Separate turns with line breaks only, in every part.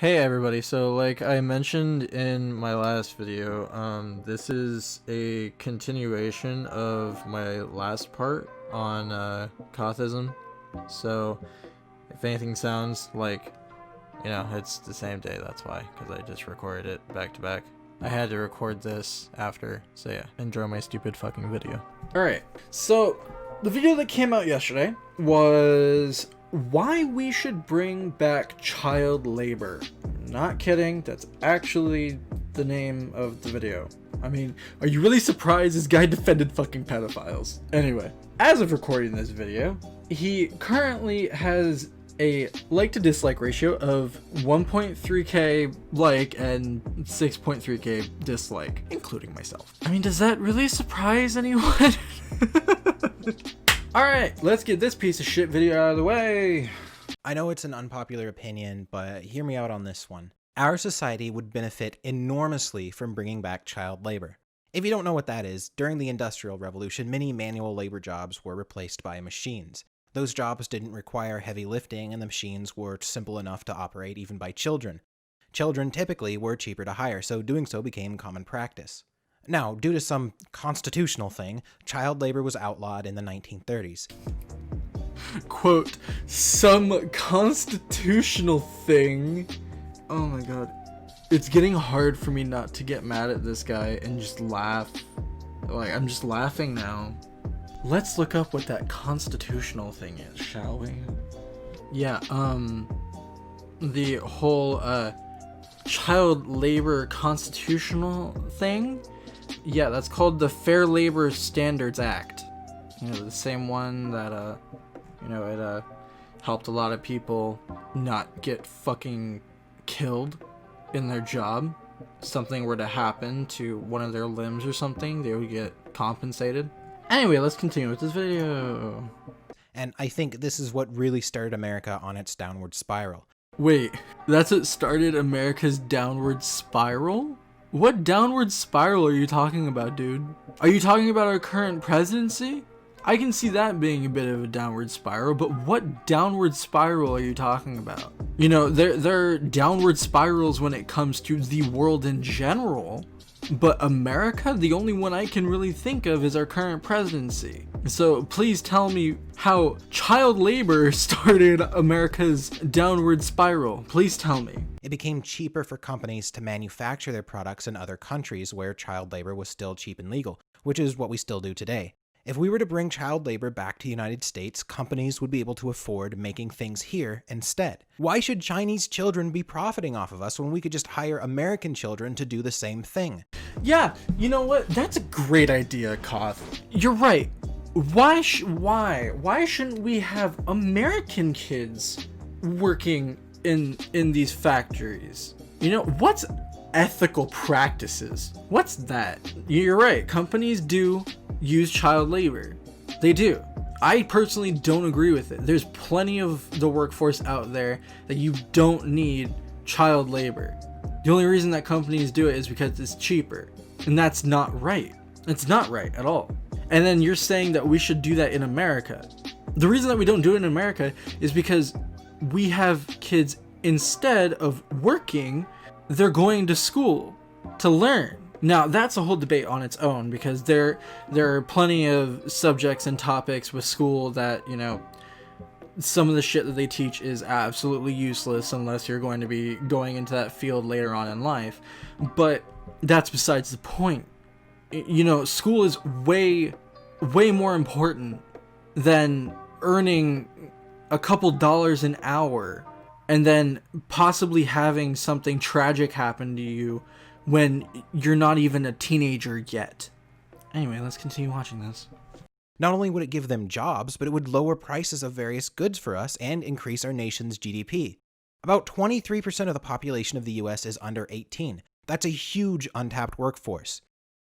Hey everybody, so like I mentioned in my last video, this is a continuation of my last part on Kothism. So if anything sounds like, it's the same day, that's why, because I just recorded it back to back. I had to record this after, so yeah, enjoy my stupid fucking video. Alright, so the video that came out yesterday was why we should bring back child labor. Not kidding, that's actually the name of the video. I mean, are you really surprised this guy defended fucking pedophiles? Anyway, as of recording this video, he currently has a like to dislike ratio of 1.3k like and 6.3k dislike, including myself. I mean, does that really surprise anyone? Alright, let's get this piece of shit video out of the way.
I know it's an unpopular opinion, but hear me out on this one. Our society would benefit enormously from bringing back child labor. If you don't know what that is, during the Industrial Revolution, many manual labor jobs were replaced by machines. Those jobs didn't require heavy lifting, and the machines were simple enough to operate even by children. Children typically were cheaper to hire, so doing so became common practice. Now, due to some constitutional thing, child labor was outlawed in the 1930s.
Quote, some constitutional thing. Oh my god. It's getting hard for me not to get mad at this guy and just laugh. Like, I'm just laughing now. Let's look up what that constitutional thing is, shall we? Yeah, the whole, child labor constitutional thing? Yeah, that's called the Fair Labor Standards Act. The same one that, it helped a lot of people not get fucking killed in their job. Something were to happen to one of their limbs or something, they would get compensated. Anyway, let's continue with this video.
And I think this is what really started America on its downward spiral.
Wait, that's what started America's downward spiral? What downward spiral are you talking about, dude? Are you talking about our current presidency? I can see that being a bit of a downward spiral, but what downward spiral are you talking about? There are downward spirals when it comes to the world in general, but America, the only one I can really think of is our current presidency. So please tell me how child labor started America's downward spiral. Please tell me.
It became cheaper for companies to manufacture their products in other countries where child labor was still cheap and legal, which is what we still do today. If we were to bring child labor back to the United States, companies would be able to afford making things here instead. Why should Chinese children be profiting off of us when we could just hire American children to do the same thing?
Yeah, you know what? That's a great idea, Koth. You're right. Why shouldn't we have American kids working in these factories? What's ethical practices? What's that? You're right. Companies do use child labor. They do. I personally don't agree with it. There's plenty of the workforce out there that you don't need child labor. The only reason that companies do it is because it's cheaper. And that's not right. It's not right at all. And then you're saying that we should do that in America. The reason that we don't do it in America is because we have kids, instead of working, they're going to school to learn. Now, that's a whole debate on its own, because there are plenty of subjects and topics with school that, some of the shit that they teach is absolutely useless unless you're going to be going into that field later on in life. But that's besides the point. School is way more important than earning a couple dollars an hour and then possibly having something tragic happen to you when you're not even a teenager yet. Anyway, let's continue watching this.
Not only would it give them jobs, but it would lower prices of various goods for us and increase our nation's GDP. About 23% of the population of the US is under 18. That's a huge untapped workforce.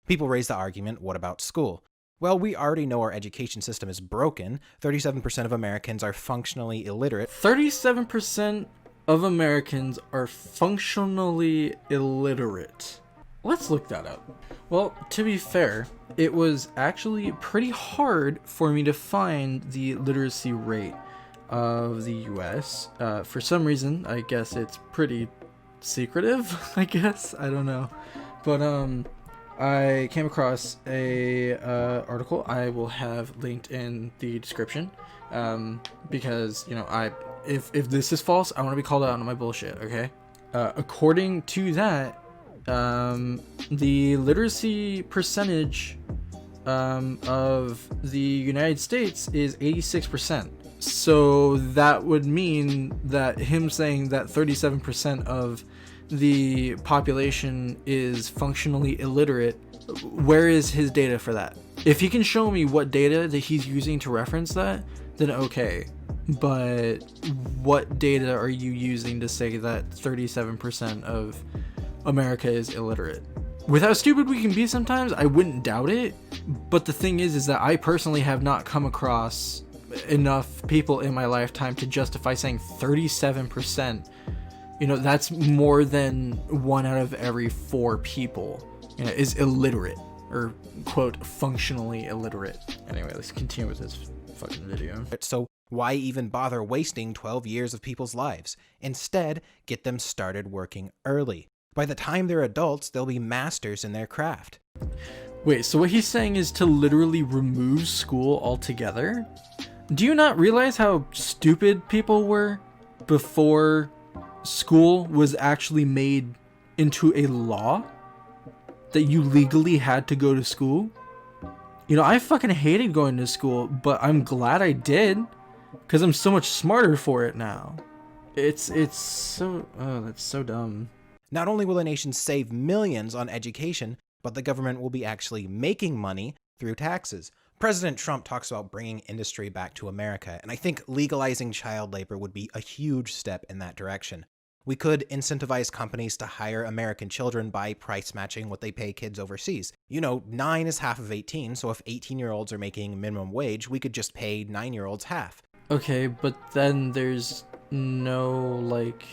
People raise the argument, what about school? Well, we already know our education system is broken. 37% of Americans are functionally illiterate.
37% of Americans are functionally illiterate. Let's look that up. Well, to be fair, it was actually pretty hard for me to find the literacy rate of the US. For some reason, I guess it's pretty secretive, I guess. I don't know. But I came across a article I will have linked in the description, because, you know, if this is false, I want to be called out on my bullshit, okay? According to that, the literacy percentage of the United States is 86%. So that would mean that him saying that 37% of the population is functionally illiterate, where is his data for that? If he can show me what data that he's using to reference that, then okay. But what data are you using to say that 37% of America is illiterate? With how stupid we can be sometimes, I wouldn't doubt it. But the thing is that I personally have not come across enough people in my lifetime to justify saying 37%. You know, that's more than 1 out of every 4 people, you know, is illiterate, or quote, functionally illiterate. Anyway, let's continue with this fucking video.
So why even bother wasting 12 years of people's lives? Instead, get them started working early. By the time they're adults, they'll be masters in their craft.
Wait, so what he's saying is to literally remove school altogether? Do you not realize how stupid people were before school was actually made into a law? That you legally had to go to school? You know, I fucking hated going to school, but I'm glad I did, because I'm so much smarter for it now. It's so, oh, that's so dumb.
Not only will a nation save millions on education, but the government will be actually making money through taxes. President Trump talks about bringing industry back to America, and I think legalizing child labor would be a huge step in that direction. We could incentivize companies to hire American children by price matching what they pay kids overseas. You know, 9 is half of 18, so if 18-year-olds are making minimum wage, we could just pay 9-year-olds half.
Okay, but then there's no, like,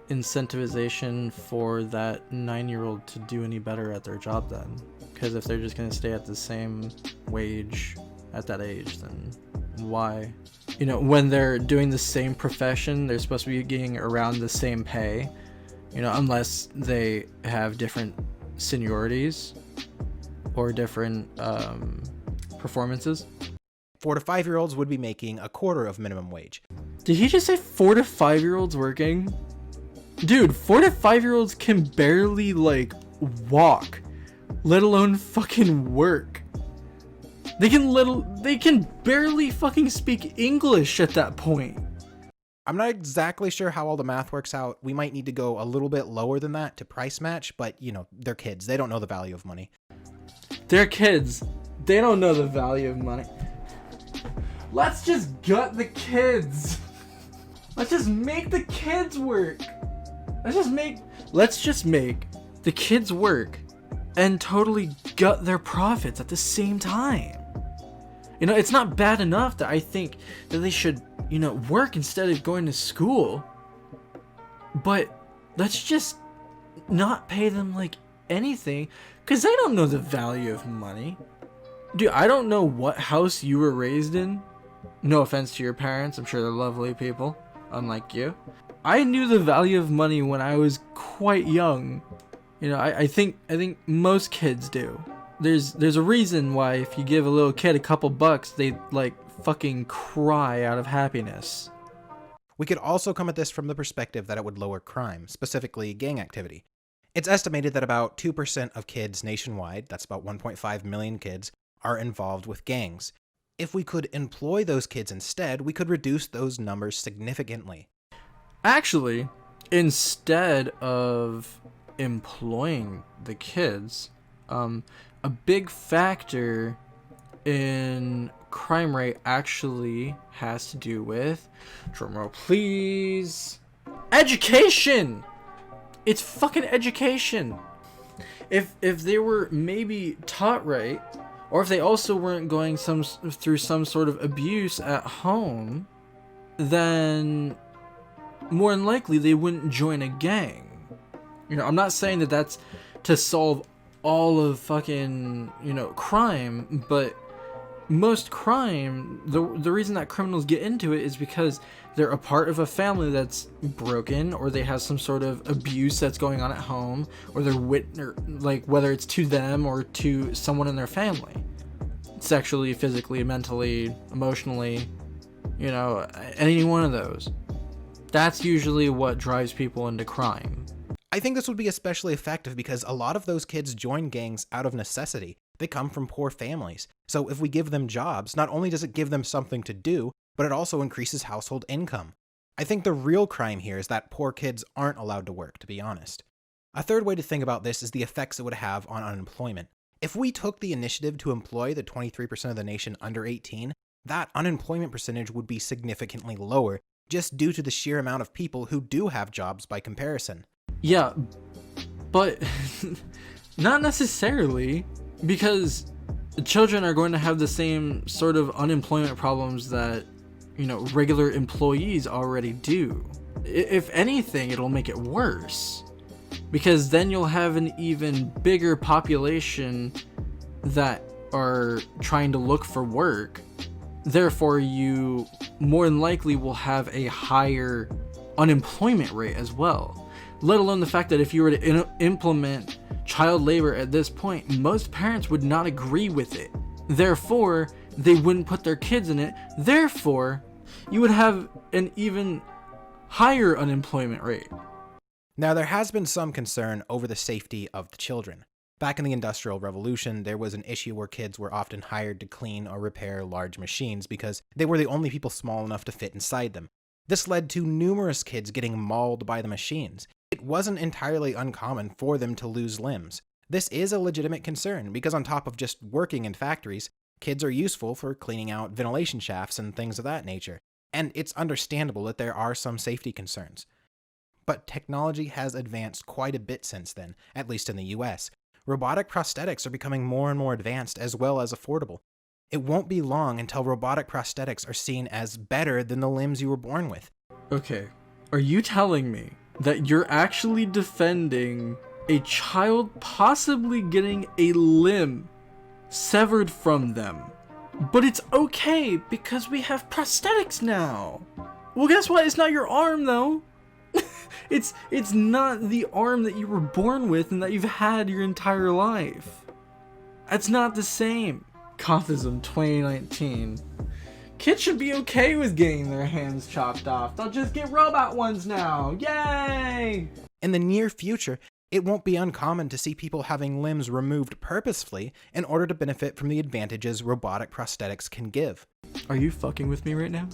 incentivization for that 9-year-old to do any better at their job then. Because if they're just going to stay at the same wage at that age, then why? You know, when they're doing the same profession, they're supposed to be getting around the same pay, you know, unless they have different seniorities or different performances.
4 to 5-year-olds would be making a quarter of minimum wage.
Did he just say 4 to 5-year-olds working? Dude, 4 to 5-year-olds can barely, like, walk, let alone fucking work. They can barely fucking speak English at that point.
I'm not exactly sure how all the math works out. We might need to go a little bit lower than that to price match, but, you know, they're kids. They don't know the value of money.
They're kids. They don't know the value of money. Let's just gut the kids. Let's just make the kids work. Let's just make the kids work and totally gut their profits at the same time. You know, it's not bad enough that I think that they should, you know, work instead of going to school. But let's just not pay them, like, anything, because they don't know the value of money. Dude, I don't know what house you were raised in. No offense to your parents. I'm sure they're lovely people, unlike you. I knew the value of money when I was quite young. You know, I think most kids do. There's a reason why if you give a little kid a couple bucks, they, like, fucking cry out of happiness.
We could also come at this from the perspective that it would lower crime, specifically gang activity. It's estimated that about 2% of kids nationwide, that's about 1.5 million kids, are involved with gangs. If we could employ those kids instead, we could reduce those numbers significantly.
Actually, instead of employing the kids, a big factor in crime rate actually has to do with, drumroll please, education. It's fucking education. If they were maybe taught right, or if they also weren't going through some sort of abuse at home, then more than likely they wouldn't join a gang. You know, I'm not saying that that's to solve all of fucking, you know, crime, but most crime, the reason that criminals get into it is because they're a part of a family that's broken, or they have some sort of abuse that's going on at home, or or like whether it's to them or to someone in their family, sexually, physically, mentally, emotionally, any one of those. That's usually what drives people into crime.
I think this would be especially effective because a lot of those kids join gangs out of necessity. They come from poor families. So if we give them jobs, not only does it give them something to do, but it also increases household income. I think the real crime here is that poor kids aren't allowed to work, to be honest. A third way to think about this is the effects it would have on unemployment. If we took the initiative to employ the 23% of the nation under 18, that unemployment percentage would be significantly lower, just due to the sheer amount of people who do have jobs by comparison.
Yeah, but not necessarily, because children are going to have the same sort of unemployment problems that, regular employees already do. If anything, it'll make it worse, because then you'll have an even bigger population that are trying to look for work. Therefore, you more than likely will have a higher unemployment rate as well. Let alone the fact that if you were to implement child labor at this point, most parents would not agree with it. Therefore, they wouldn't put their kids in it. Therefore, you would have an even higher unemployment rate.
Now, there has been some concern over the safety of the children. Back in the Industrial Revolution, there was an issue where kids were often hired to clean or repair large machines because they were the only people small enough to fit inside them. This led to numerous kids getting mauled by the machines. It wasn't entirely uncommon for them to lose limbs. This is a legitimate concern because on top of just working in factories, kids are useful for cleaning out ventilation shafts and things of that nature. And it's understandable that there are some safety concerns. But technology has advanced quite a bit since then, at least in the US. Robotic prosthetics are becoming more and more advanced as well as affordable. It won't be long until robotic prosthetics are seen as better than the limbs you were born with.
Okay, are you telling me that you're actually defending a child possibly getting a limb severed from them? But it's okay because we have prosthetics now. Well, guess what? It's not your arm though. It's not the arm that you were born with and that you've had your entire life. That's not the same. Kothism 2019. Kids should be okay with getting their hands chopped off. They'll just get robot ones now. Yay!
In the near future, it won't be uncommon to see people having limbs removed purposefully in order to benefit from the advantages robotic prosthetics can give.
Are you fucking with me right now?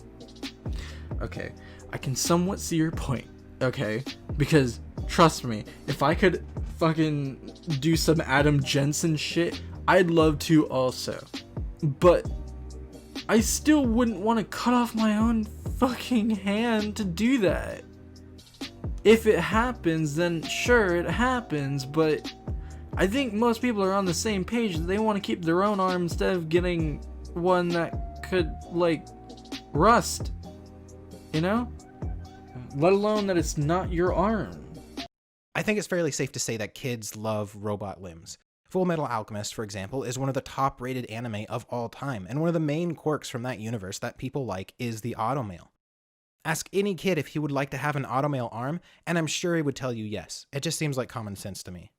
Okay, I can somewhat see your point. Okay, because trust me, if I could fucking do some Adam Jensen shit, I'd love to also. But I still wouldn't want to cut off my own fucking hand to do that. If it happens, then sure, it happens, but I think most people are on the same page. They want to keep their own arm instead of getting one that could, rust. Let alone that it's not your arm.
I think it's fairly safe to say that kids love robot limbs. Full Metal Alchemist, for example, is one of the top-rated anime of all time, and one of the main quirks from that universe that people like is the automail. Ask any kid if he would like to have an automail arm, and I'm sure he would tell you yes. It just seems like common sense to me.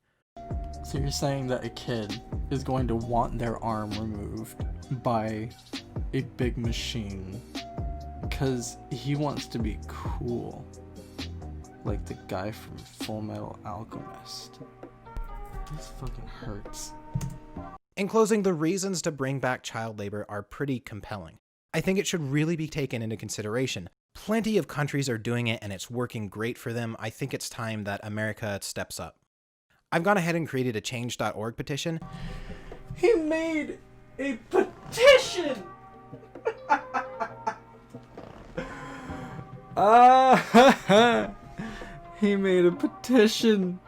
So you're saying that a kid is going to want their arm removed by a big machine because he wants to be cool, like the guy from Full Metal Alchemist. This fucking hurts.
In closing, the reasons to bring back child labor are pretty compelling. I think it should really be taken into consideration. Plenty of countries are doing it and it's working great for them. I think it's time that America steps up. I've gone ahead and created a change.org petition.
He made a petition! He made a petition.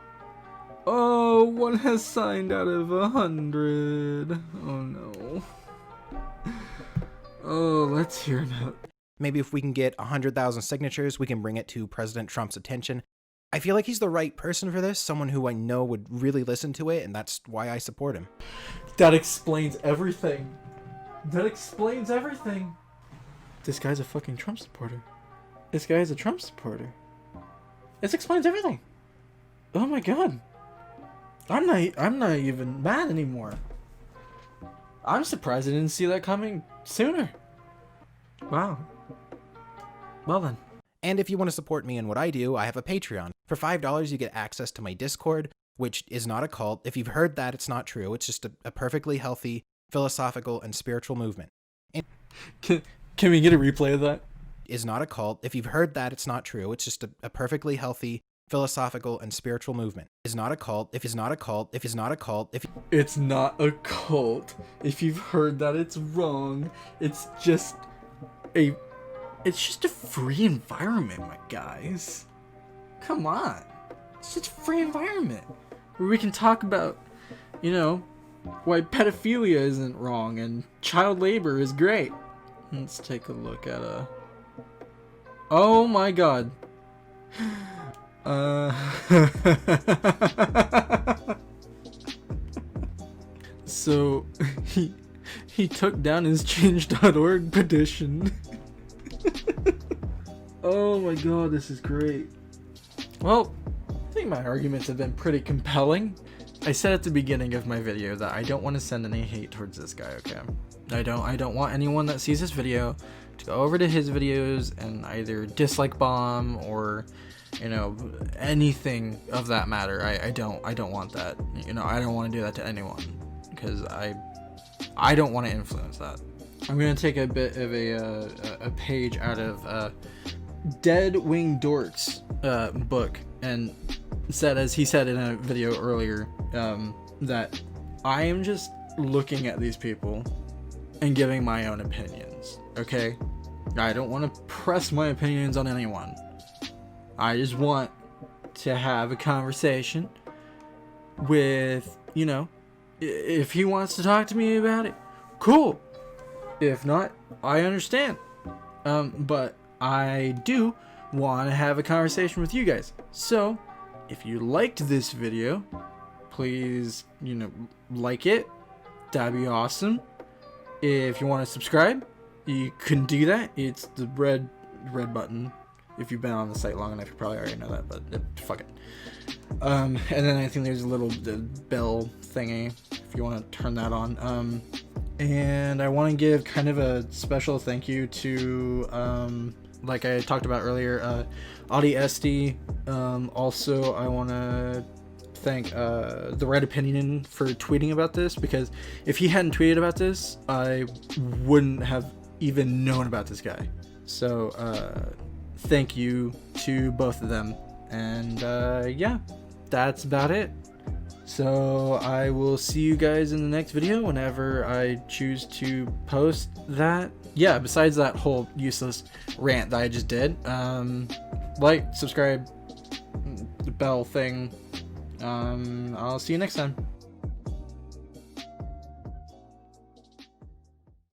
Oh, one has signed out of 100. Oh no. Oh, let's hear it out.
Maybe if we can get 100,000 signatures, we can bring it to President Trump's attention. I feel like he's the right person for this, someone who I know would really listen to it, and that's why I support him.
That explains everything. That explains everything. This guy's a fucking Trump supporter. This guy is a Trump supporter. This explains everything. Oh my god. I'm not even mad anymore. I'm surprised I didn't see that coming sooner. Wow. Well then.
And if you want to support me in what I do, I have a Patreon. For $5, you get access to my Discord, which is not a cult. If you've heard that, it's not true. It's just a perfectly healthy, philosophical, and spiritual movement.
Can we get a replay of that?
Is not a cult. If you've heard that, it's not true. It's just a perfectly healthy, philosophical, and spiritual movement. Is not a cult. If it's not a cult. If it's not a cult. If
it's not a cult. If you've heard that, it's wrong. It's just a free environment, my guys. Come on. It's just a free environment where we can talk about, you know, why pedophilia isn't wrong and child labor is great. Let's take a look at oh my god. So he took down his change.org petition. Oh my god, this is great. Well, I think my arguments have been pretty compelling. I said at the beginning of my video that I don't want to send any hate towards this guy, okay? I don't want anyone that sees this video to go over to his videos and either dislike bomb or, you know, anything of that matter. I don't want that. You know, I don't want to do that to anyone because I don't want to influence that. I'm gonna take a bit of a page out of Dead Wing Dork's book, and said, as he said in a video earlier, that I am just looking at these people and giving my own opinions, okay? I don't want to press my opinions on anyone. I just want to have a conversation with, you know, if he wants to talk to me about it, cool. If not, I understand. But I do want to have a conversation with you guys. So, if you liked this video, please, you know, like it. That'd be awesome. If you want to subscribe, you can do that. It's the red button. If you've been on the site long enough, you probably already know that, but fuck it. And then I think there's a little bell thingy if you want to turn that on. And I want to give kind of a special thank you to, like I talked about earlier, Audi Esti. Also, I want to thank The Right Opinion for tweeting about this, because if he hadn't tweeted about this, I wouldn't have even known about this guy. So, thank you to both of them. And yeah, that's about it. So I will see you guys in the next video whenever I choose to post that. Yeah, besides that whole useless rant that I just did, like, subscribe, the bell thing. I'll see you next time.